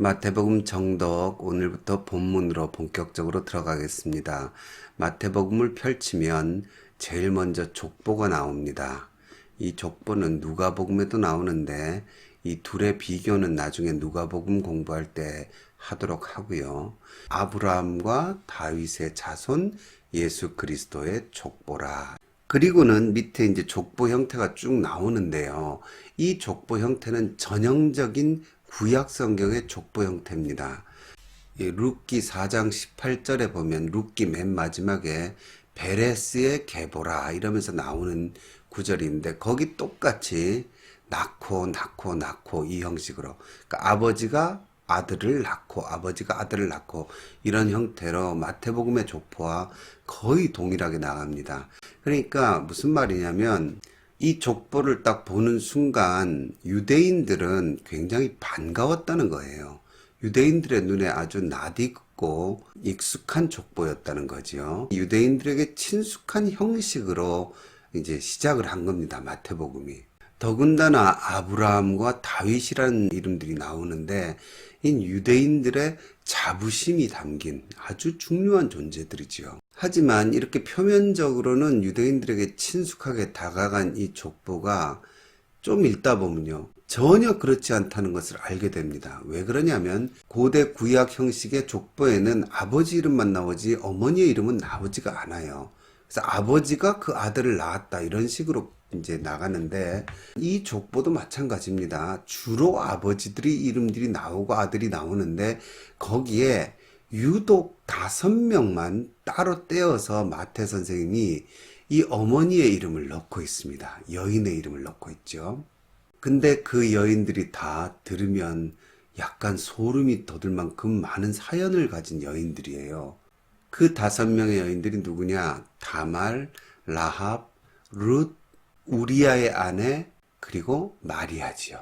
마태복음 정독 오늘부터 본문으로 본격적으로 들어가겠습니다. 마태복음을 펼치면 제일 먼저 족보가 나옵니다. 이 족보는 누가복음에도 나오는데 이 둘의 비교는 나중에 누가복음 공부할 때 하도록 하고요. 아브라함과 다윗의 자손 예수 그리스도의 족보라. 그리고는 밑에 이제 족보 형태가 쭉 나오는데요. 이 족보 형태는 전형적인 구약 성경의 족보 형태입니다. 룻기 4장 18절에 보면 룻기 맨 마지막에 베레스의 계보라 이러면서 나오는 구절인데 거기 똑같이 낳고 이 형식으로, 그러니까 아버지가 아들을 낳고 아버지가 아들을 낳고 이런 형태로 마태복음의 족보와 거의 동일하게 나갑니다. 그러니까 무슨 말이냐면 이 족보를 딱 보는 순간 유대인들은 굉장히 반가웠다는 거예요. 유대인들의 눈에 아주 낯익고 익숙한 족보였다는 거죠. 유대인들에게 친숙한 형식으로 이제 시작을 한 겁니다. 마태복음이. 더군다나 아브라함과 다윗이라는 이름들이 나오는데 이 유대인들의 자부심이 담긴 아주 중요한 존재들이지요. 하지만 이렇게 표면적으로는 유대인들에게 친숙하게 다가간 이 족보가 좀 읽다 보면요, 전혀 그렇지 않다는 것을 알게 됩니다. 왜 그러냐면 고대 구약 형식의 족보에는 아버지 이름만 나오지 어머니의 이름은 나오지가 않아요. 그래서 아버지가 그 아들을 낳았다 이런 식으로 이제 나가는데 이 족보도 마찬가지입니다. 주로 아버지들이 이름들이 나오고 아들이 나오는데 거기에 유독 5명만 따로 떼어서 마태 선생님이 이 어머니의 이름을 넣고 있습니다. 여인의 이름을 넣고 있죠. 근데 그 여인들이 다 들으면 약간 소름이 돋을 만큼 많은 사연을 가진 여인들이에요. 그 5명의 여인들이 누구냐? 다말, 라합, 룻, 우리아의 아내, 그리고 마리아지요.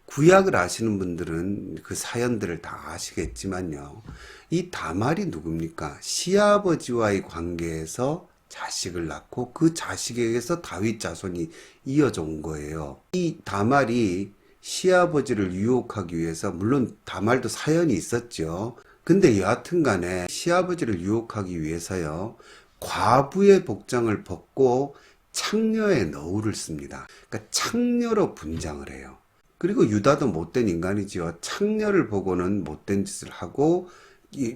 구약을 아시는 분들은 그 사연들을 다 아시겠지만요. 이 다말이 누굽니까? 시아버지와의 관계에서 자식을 낳고 그 자식에게서 다윗 자손이 이어져 온 거예요. 이 다말이 시아버지를 유혹하기 위해서, 물론 다말도 사연이 있었죠. 근데 여하튼 간에 시아버지를 유혹하기 위해서요, 과부의 복장을 벗고 창녀의 너울을 씁니다. 그러니까 창녀로 분장을 해요. 그리고 유다도 못된 인간이지요. 창녀를 보고는 못된 짓을 하고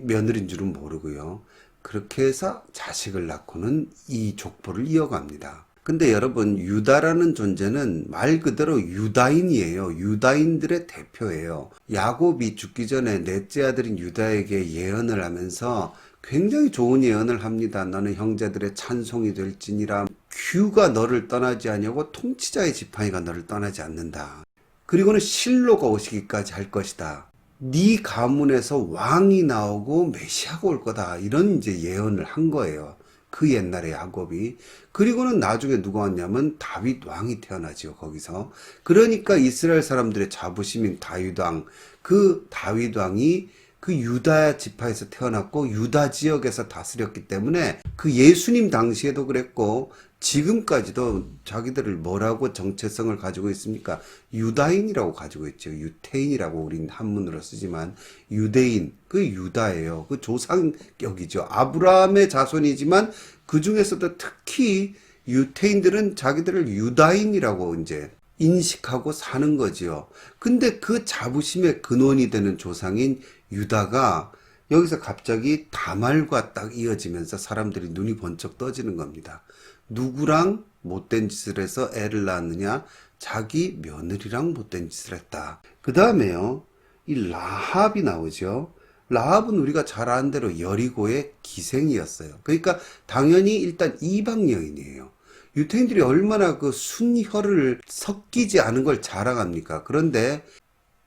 며느리인 줄은 모르고요. 그렇게 해서 자식을 낳고는 이 족보를 이어갑니다. 근데 여러분, 유다라는 존재는 말 그대로 유다인이에요. 유다인들의 대표예요. 야곱이 죽기 전에 넷째 아들인 유다에게 예언을 하면서 굉장히 좋은 예언을 합니다. 너는 형제들의 찬송이 될지니라. 규가 너를 떠나지 아니하고 통치자의 지팡이가 너를 떠나지 않는다. 그리고는 실로가 오시기까지 할 것이다. 네 가문에서 왕이 나오고 메시아가 올 거다. 이런 이제 예언을 한 거예요. 그 옛날에 야곱이. 그리고는 나중에 누가 왔냐면 다윗 왕이 태어나죠. 거기서. 그러니까 이스라엘 사람들의 자부심인 다윗 왕, 그 다윗 왕이 그 유다 지파에서 태어났고 유다 지역에서 다스렸기 때문에 그 예수님 당시에도 그랬고 지금까지도 자기들을 뭐라고 정체성을 가지고 있습니까? 유다인이라고 가지고 있죠. 유태인이라고 우린 한문으로 쓰지만 유대인, 그 유다예요. 그 조상격이죠. 아브라함의 자손이지만 그 중에서도 특히 유태인들은 자기들을 유다인이라고 이제 인식하고 사는 거지요. 근데 그 자부심의 근원이 되는 조상인 유다가 여기서 갑자기 다말과 딱 이어지면서 사람들이 눈이 번쩍 떠지는 겁니다. 누구랑 못된 짓을 해서 애를 낳았느냐? 자기 며느리랑 못된 짓을 했다. 그 다음에요, 이 라합이 나오죠. 라합은 우리가 잘 아는 대로 여리고의 기생이었어요. 그러니까 당연히 일단 이방 여인이에요. 유태인들이 얼마나 그 순혈을 섞이지 않은 걸 자랑합니까? 그런데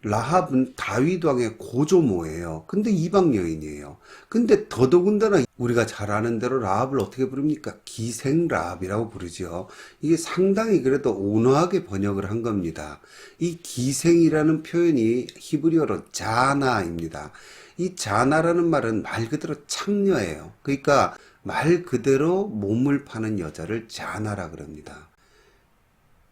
라합은 다윗 왕의 고조모예요. 근데 이방 여인이에요. 근데 더더군다나 우리가 잘 아는 대로 라합을 어떻게 부릅니까? 기생 라합이라고 부르죠. 이게 상당히 그래도 온화하게 번역을 한 겁니다. 이 기생이라는 표현이 히브리어로 자나입니다. 이 자나라는 말은 말 그대로 창녀예요. 그러니까 말 그대로 몸을 파는 여자를 자나라 그럽니다.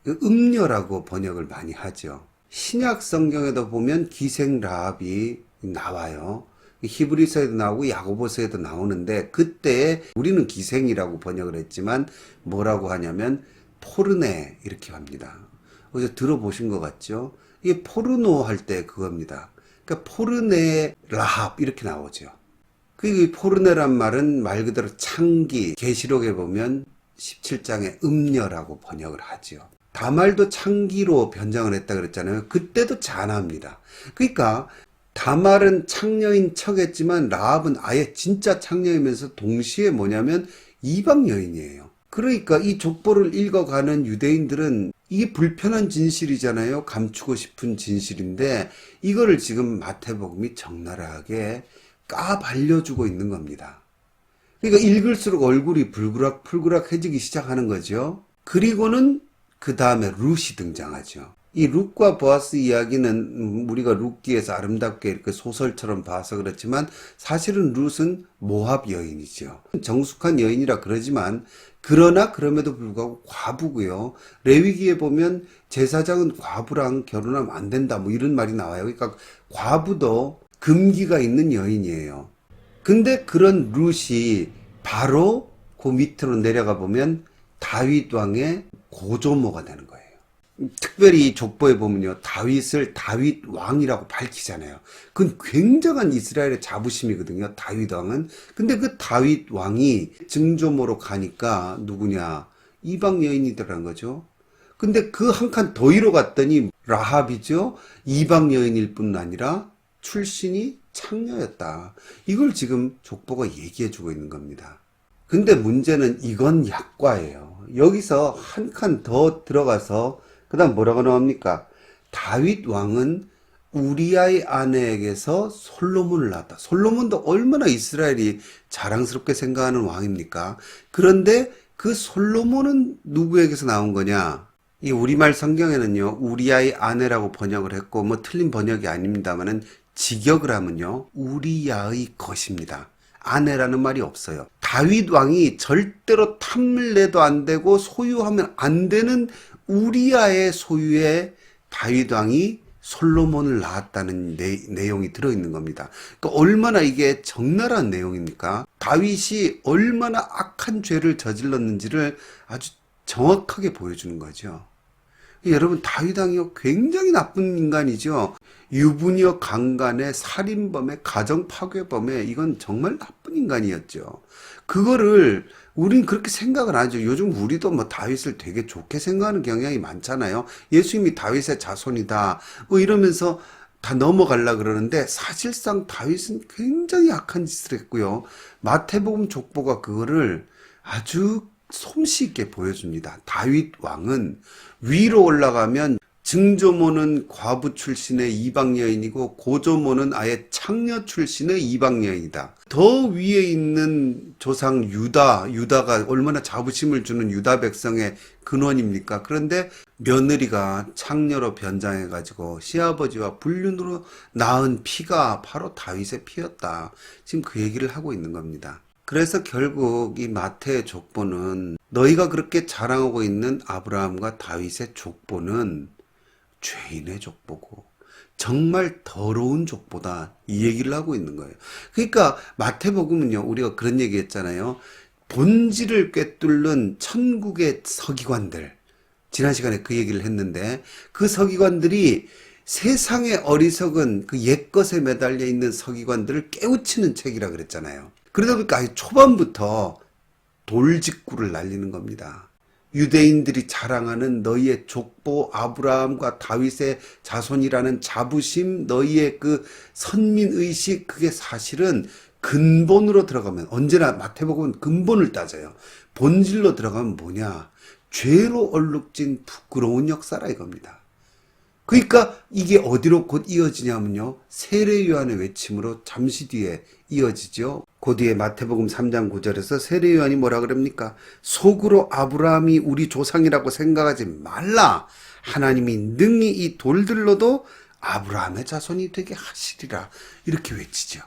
음녀라고 번역을 많이 하죠. 신약 성경에도 보면 기생 라합이 나와요. 히브리서에도 나오고 야고보서에도 나오는데 그때 우리는 기생이라고 번역을 했지만 뭐라고 하냐면 포르네 이렇게 합니다. 어제 들어보신 것 같죠? 이게 포르노 할 때 그겁니다. 그러니까 포르네 라합 이렇게 나오죠. 그 포르네란 말은 말 그대로 창기, 계시록에 보면 17장에 음녀라고 번역을 하죠. 다말도 창기로 변장을 했다 그랬잖아요. 그때도 잔합니다. 그러니까 다말은 창녀인 척했지만 라합은 아예 진짜 창녀이면서 동시에 뭐냐면 이방 여인이에요. 그러니까 이 족보를 읽어가는 유대인들은 이게 불편한 진실이잖아요. 감추고 싶은 진실인데 이거를 지금 마태복음이 적나라하게 까발려주고 있는 겁니다. 그러니까 읽을수록 얼굴이 불그락해지기 시작하는 거죠. 그리고는 그 다음에 룻이 등장하죠. 이 룻과 보아스 이야기는 우리가 룻기에서 아름답게 이렇게 소설처럼 봐서 그렇지만 사실은 룻은 모압 여인이죠. 정숙한 여인이라 그러지만 그러나 그럼에도 불구하고 과부고요. 레위기에 보면 제사장은 과부랑 결혼하면 안 된다 뭐 이런 말이 나와요. 그러니까 과부도 금기가 있는 여인이에요. 근데 그런 룻이 바로 그 밑으로 내려가 보면 다윗 왕의 고조모가 되는 거예요. 특별히 족보에 보면요. 다윗을 다윗 왕이라고 밝히잖아요. 그건 굉장한 이스라엘의 자부심이거든요. 다윗 왕은. 근데 그 다윗 왕이 증조모로 가니까 누구냐? 이방 여인이더라는 거죠. 근데 그 한 칸 더 위로 갔더니 라합이죠. 이방 여인일 뿐 아니라 출신이 창녀였다. 이걸 지금 족보가 얘기해 주고 있는 겁니다. 근데 문제는 이건 약과예요. 여기서 한 칸 더 들어가서 그 다음 뭐라고 나옵니까? 다윗 왕은 우리아의 아내에게서 솔로몬을 낳았다. 솔로몬도 얼마나 이스라엘이 자랑스럽게 생각하는 왕입니까? 그런데 그 솔로몬은 누구에게서 나온 거냐? 이 우리말 성경에는요, 우리아의 아내라고 번역을 했고, 뭐 틀린 번역이 아닙니다만은 직역을 하면요, 우리아의 것입니다. 아내라는 말이 없어요. 다윗 왕이 절대로 탐내도 안 되고 소유하면 안 되는 우리아의 소유의 다윗 왕이 솔로몬을 낳았다는 내용이 들어있는 겁니다. 그러니까 얼마나 이게 적나라한 내용입니까? 다윗이 얼마나 악한 죄를 저질렀는지를 아주 정확하게 보여주는 거죠. 여러분 다윗 왕이요 굉장히 나쁜 인간이죠. 유부녀 강간에 살인범에 가정 파괴범에 이건 정말 나쁜 인간이었죠. 그거를 우린 그렇게 생각을 안 하죠. 요즘 우리도 뭐 다윗을 되게 좋게 생각하는 경향이 많잖아요. 예수님이 다윗의 자손이다 뭐 이러면서 다 넘어가려고 그러는데 사실상 다윗은 굉장히 악한 짓을 했고요. 마태복음 족보가 그거를 아주 솜씨 있게 보여줍니다. 다윗 왕은 위로 올라가면 증조모는 과부 출신의 이방 여인이고 고조모는 아예 창녀 출신의 이방 여인이다. 더 위에 있는 조상 유다가 얼마나 자부심을 주는 유다 백성의 근원입니까? 그런데 며느리가 창녀로 변장해가지고 시아버지와 불륜으로 낳은 피가 바로 다윗의 피였다. 지금 그 얘기를 하고 있는 겁니다. 그래서 결국 이 마태의 족보는 너희가 그렇게 자랑하고 있는 아브라함과 다윗의 족보는 죄인의 족보고 정말 더러운 족보다 이 얘기를 하고 있는 거예요. 그러니까 마태복음은요 우리가 그런 얘기 했잖아요. 본질을 꿰뚫는 천국의 서기관들 지난 시간에 그 얘기를 했는데 그 서기관들이 세상의 어리석은 그 옛것에 매달려 있는 서기관들을 깨우치는 책이라 그랬잖아요. 그러다 보니까 초반부터 돌직구를 날리는 겁니다. 유대인들이 자랑하는 너희의 족보 아브라함과 다윗의 자손이라는 자부심, 너희의 그 선민의식, 그게 사실은 근본으로 들어가면 언제나 마태복음은 근본을 따져요. 본질로 들어가면 뭐냐? 죄로 얼룩진 부끄러운 역사라 이겁니다. 그러니까 이게 어디로 곧 이어지냐면요. 세례 요한의 외침으로 잠시 뒤에 이어지죠. 그 뒤에 마태복음 3장 9절에서 세례 요한이 뭐라 그럽니까? 속으로 아브라함이 우리 조상이라고 생각하지 말라. 하나님이 능히 이 돌들로도 아브라함의 자손이 되게 하시리라. 이렇게 외치죠.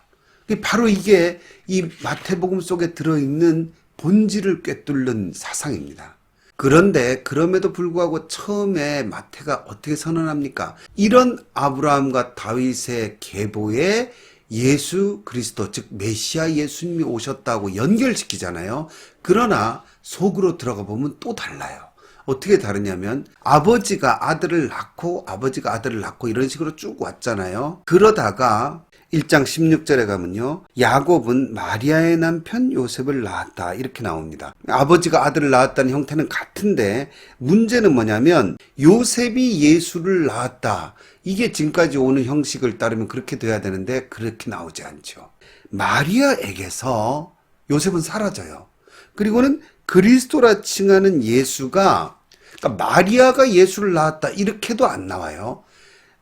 바로 이게 이 마태복음 속에 들어있는 본질을 꿰뚫는 사상입니다. 그런데 그럼에도 불구하고 처음에 마태가 어떻게 선언합니까? 이런 아브라함과 다윗의 계보에 예수 그리스도, 즉 메시아 예수님이 오셨다고 연결시키잖아요. 그러나 속으로 들어가 보면 또 달라요. 어떻게 다르냐면 아버지가 아들을 낳고 이런 식으로 쭉 왔잖아요. 그러다가 1장 16절에 가면요, 야곱은 마리아의 남편 요셉을 낳았다 이렇게 나옵니다. 아버지가 아들을 낳았다는 형태는 같은데 문제는 뭐냐면 요셉이 예수를 낳았다, 이게 지금까지 오는 형식을 따르면 그렇게 돼야 되는데 그렇게 나오지 않죠. 마리아에게서 요셉은 사라져요. 그리고는 그리스도라 칭하는 예수가, 그러니까 마리아가 예수를 낳았다 이렇게도 안 나와요.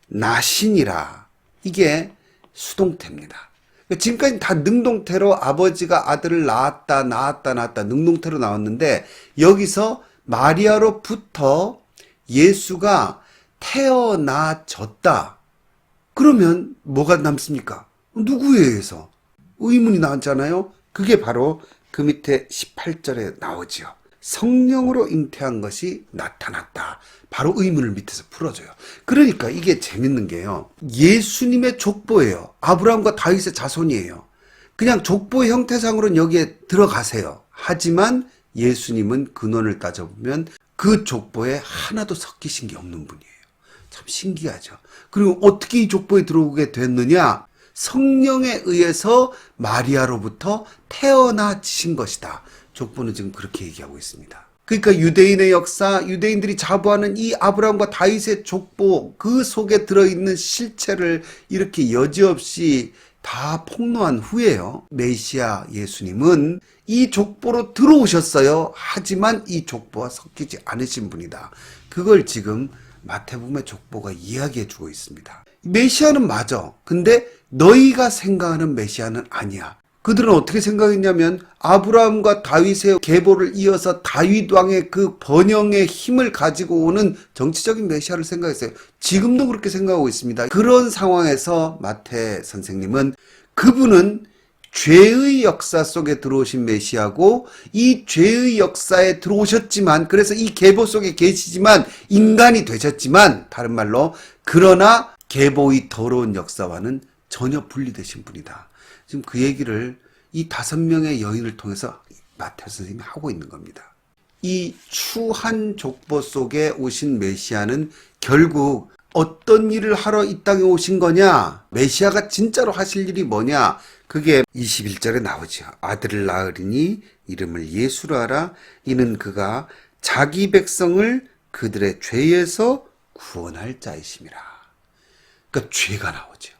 나신이라, 이게 수동태입니다. 지금까지 다 능동태로 아버지가 아들을 낳았다 능동태로 나왔는데 여기서 마리아로부터 예수가 태어나졌다. 그러면 뭐가 남습니까? 누구에 의해서? 의문이 나왔잖아요. 그게 바로 그 밑에 18절에 나오지요. 성령으로 잉태한 것이 나타났다. 바로 의문을 밑에서 풀어줘요. 그러니까 이게 재밌는 게요, 예수님의 족보예요. 아브라함과 다윗의 자손이에요. 그냥 족보의 형태상으로는 여기에 들어가세요. 하지만 예수님은 근원을 따져보면 그 족보에 하나도 섞이신 게 없는 분이에요. 참 신기하죠. 그리고 어떻게 이 족보에 들어오게 됐느냐? 성령에 의해서 마리아로부터 태어나신 것이다. 족보는 지금 그렇게 얘기하고 있습니다. 그러니까 유대인의 역사, 유대인들이 자부하는 이 아브라함과 다윗의 족보, 그 속에 들어있는 실체를 이렇게 여지없이 다 폭로한 후에요, 메시아 예수님은 이 족보로 들어오셨어요. 하지만 이 족보와 섞이지 않으신 분이다. 그걸 지금 마태복음의 족보가 이야기해 주고 있습니다. 메시아는 맞아. 근데 너희가 생각하는 메시아는 아니야. 그들은 어떻게 생각했냐면 아브라함과 다윗의 계보를 이어서 다윗 왕의 그 번영의 힘을 가지고 오는 정치적인 메시아를 생각했어요. 지금도 그렇게 생각하고 있습니다. 그런 상황에서 마태 선생님은 그분은 죄의 역사 속에 들어오신 메시아고 이 죄의 역사에 들어오셨지만, 그래서 이 계보 속에 계시지만 인간이 되셨지만, 다른 말로 그러나 계보의 더러운 역사와는 전혀 분리되신 분이다. 지금 그 얘기를 이 5명의 여인을 통해서 마태 선생님이 하고 있는 겁니다. 이 추한 족보 속에 오신 메시아는 결국 어떤 일을 하러 이 땅에 오신 거냐? 메시아가 진짜로 하실 일이 뭐냐? 그게 21절에 나오죠. 아들을 낳으리니 이름을 예수라 하라. 이는 그가 자기 백성을 그들의 죄에서 구원할 자이심이라. 그러니까 죄가 나오죠.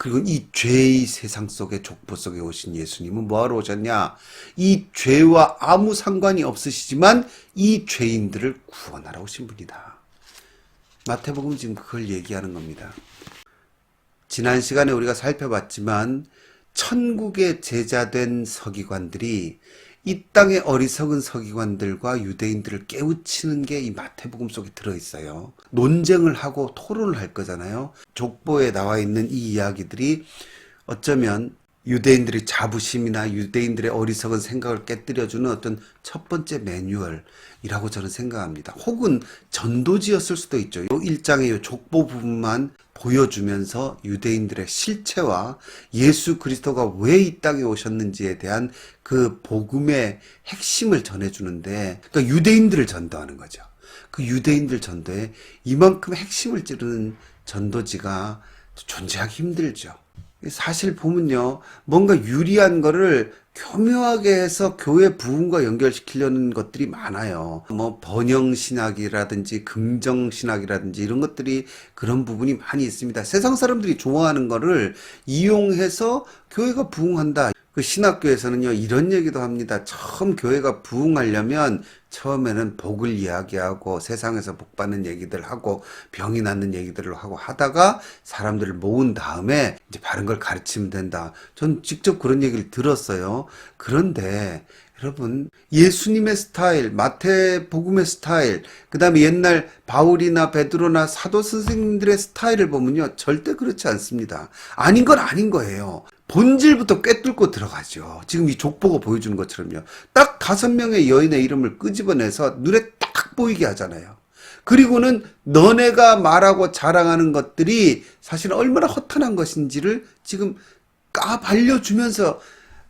그리고 이 죄의 세상 속에 족보 속에 오신 예수님은 뭐하러 오셨냐? 이 죄와 아무 상관이 없으시지만 이 죄인들을 구원하러 오신 분이다. 마태복음은 지금 그걸 얘기하는 겁니다. 지난 시간에 우리가 살펴봤지만 천국의 제자된 서기관들이 이 땅의 어리석은 서기관들과 유대인들을 깨우치는 게 이 마태복음 속에 들어있어요. 논쟁을 하고 토론을 할 거잖아요. 족보에 나와 있는 이 이야기들이 어쩌면 유대인들의 자부심이나 유대인들의 어리석은 생각을 깨뜨려주는 어떤 첫 번째 매뉴얼이라고 저는 생각합니다. 혹은 전도지였을 수도 있죠. 이 1장의 족보 부분만 보여주면서 유대인들의 실체와 예수 그리스도가 왜 이 땅에 오셨는지에 대한 그 복음의 핵심을 전해주는데, 그러니까 유대인들을 전도하는 거죠. 그 유대인들 전도에 이만큼 핵심을 찌르는 전도지가 존재하기 힘들죠. 사실 보면요, 뭔가 유리한 거를 교묘하게 해서 교회 부흥과 연결시키려는 것들이 많아요. 뭐 번영신학이라든지 긍정신학이라든지 이런 것들이 그런 부분이 많이 있습니다. 세상 사람들이 좋아하는 거를 이용해서 교회가 부흥한다. 그 신학교에서는요, 이런 얘기도 합니다. 처음 교회가 부흥하려면 처음에는 복을 이야기하고 세상에서 복 받는 얘기들 하고 병이 낫는 얘기들을 하고 하다가 사람들을 모은 다음에 이제 바른 걸 가르치면 된다. 전 직접 그런 얘기를 들었어요. 그런데 여러분, 예수님의 스타일, 마태복음의 스타일, 그 다음에 옛날 바울이나 베드로나 사도 선생님들의 스타일을 보면요, 절대 그렇지 않습니다. 아닌 건 아닌 거예요. 본질부터 꿰뚫고 들어가죠. 지금 이 족보가 보여주는 것처럼요. 딱 5명의 여인의 이름을 끄집어내서 눈에 딱 보이게 하잖아요. 그리고는 너네가 말하고 자랑하는 것들이 사실 얼마나 허탄한 것인지를 지금 까발려주면서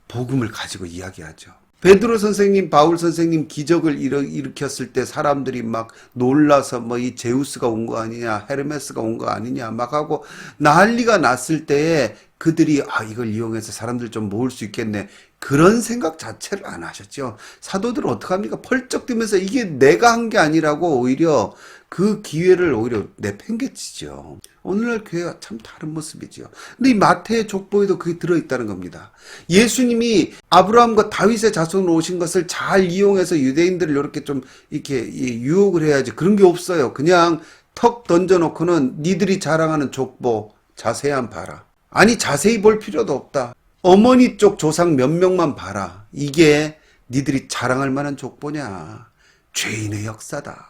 복음을 가지고 이야기하죠. 베드로 선생님, 바울 선생님 기적을 일으켰을 때 사람들이 막 놀라서 뭐 이 제우스가 온 거 아니냐, 헤르메스가 온 거 아니냐 막 하고 난리가 났을 때에 그들이 이걸 이용해서 사람들 좀 모을 수 있겠네. 그런 생각 자체를 안 하셨죠. 사도들은 어떡합니까? 펄쩍 뛰면서 이게 내가 한 게 아니라고 오히려 그 기회를 오히려 내팽개치죠. 오늘날 교회가 참 다른 모습이죠. 근데 이 마태의 족보에도 그게 들어있다는 겁니다. 예수님이 아브라함과 다윗의 자손으로 오신 것을 잘 이용해서 유대인들을 이렇게 좀 이렇게 유혹을 해야지. 그런 게 없어요. 그냥 턱 던져놓고는 니들이 자랑하는 족보 자세한 봐라. 아니 자세히 볼 필요도 없다. 어머니 쪽 조상 몇 명만 봐라. 이게 니들이 자랑할 만한 족보냐. 죄인의 역사다.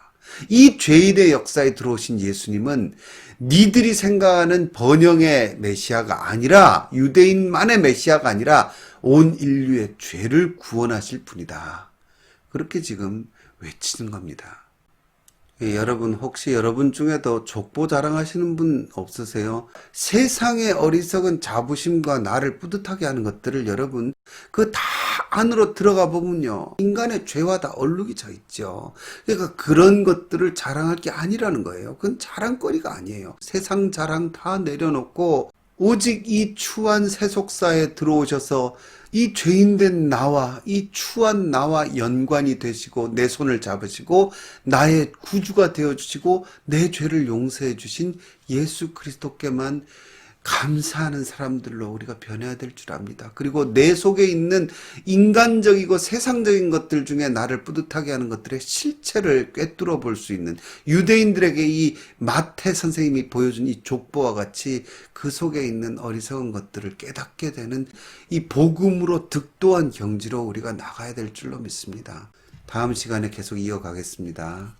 이 죄인의 역사에 들어오신 예수님은 니들이 생각하는 번영의 메시아가 아니라 유대인만의 메시아가 아니라 온 인류의 죄를 구원하실 분이다. 그렇게 지금 외치는 겁니다. 여러분 혹시 여러분 중에도 족보 자랑하시는 분 없으세요? 세상의 어리석은 자부심과 나를 뿌듯하게 하는 것들을 여러분 그 다 안으로 들어가 보면요 인간의 죄와 다 얼룩이 져 있죠. 그러니까 그런 것들을 자랑할 게 아니라는 거예요. 그건 자랑거리가 아니에요. 세상 자랑 다 내려놓고 오직 이 추한 세속사에 들어오셔서 이 죄인된 나와 이 추한 나와 연관이 되시고 내 손을 잡으시고 나의 구주가 되어주시고 내 죄를 용서해 주신 예수 그리스도께만 감사하는 사람들로 우리가 변해야 될 줄 압니다. 그리고 내 속에 있는 인간적이고 세상적인 것들 중에 나를 뿌듯하게 하는 것들의 실체를 꿰뚫어 볼 수 있는 유대인들에게 이 마태 선생님이 보여준 이 족보와 같이 그 속에 있는 어리석은 것들을 깨닫게 되는 이 복음으로 득도한 경지로 우리가 나가야 될 줄로 믿습니다. 다음 시간에 계속 이어가겠습니다.